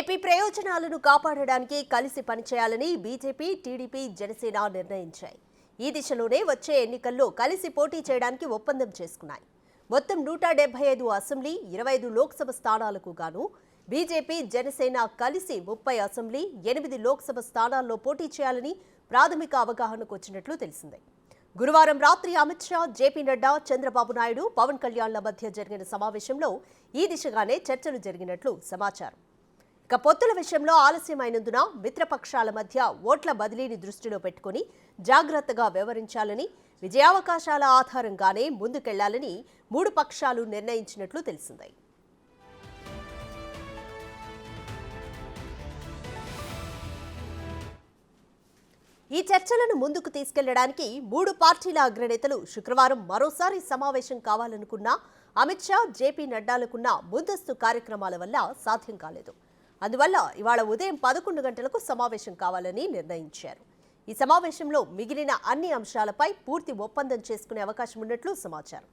AP ప్రయోజనాలను కాపాడడానికి కలిసి పనిచేయాలని బీజేపీ, టీడీపీ, జనసేన నిర్ణయించాయి. ఈ దిశలోనే వచ్చే ఎన్నికల్లో కలిసి పోటీ చేయడానికి ఒప్పందం చేసుకున్నాయి. మొత్తం 175 అసెంబ్లీ, 25 లోక్సభ స్థానాలకు గాను బీజేపీ, జనసేన కలిసి 30 అసెంబ్లీ, 8 లోక్సభ స్థానాల్లో పోటీ చేయాలని ప్రాథమిక అవగాహనకు వచ్చినట్లు తెలిసింది. గురువారం రాత్రి అమిత్ షా, జేపీ నడ్డా, చంద్రబాబు నాయుడు, పవన్ కళ్యాణ్ల మధ్య జరిగిన సమావేశంలో ఈ దిశగానే చర్చలు జరిగినట్లు సమాచారం. ఇక పొత్తుల విషయంలో ఆలస్యమైనందున మిత్రపక్షాల మధ్య ఓట్ల బదిలీని దృష్టిలో పెట్టుకుని జాగ్రత్తగా వ్యవహరించాలని, విజయావకాశాల ఆధారంగానే ముందుకెళ్లాలని 3 పక్షాలు నిర్ణయించినట్లు తెలిసింది. ఈ చర్చలను ముందుకు తీసుకెళ్లడానికి 3 పార్టీల అగ్రనేతలు శుక్రవారం మరోసారి సమావేశం కావాలనుకున్నా అమిత్ షా, జేపీ నడ్డాలకున్న ముందస్తు కార్యక్రమాల వల్ల సాధ్యం కాలేదు. అందువల్ల ఇవాళ ఉదయం 11 గంటలకు సమావేశం కావాలని నిర్ణయించారు. ఈ సమావేశంలో మిగిలిన అన్ని అంశాలపై పూర్తి ఒప్పందం చేసుకునే అవకాశం ఉన్నట్లు సమాచారం.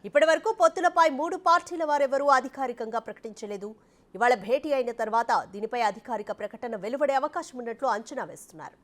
ఇప్పటివరకు పొత్తులపై 3 పార్టీల వారెవరూ అధికారికంగా ప్రకటించలేదు. ఇవాళ భేటీ అయిన తర్వాత దీనిపై అధికారిక ప్రకటన వెలువడే అవకాశం ఉన్నట్లు అంచనా వేస్తున్నారు.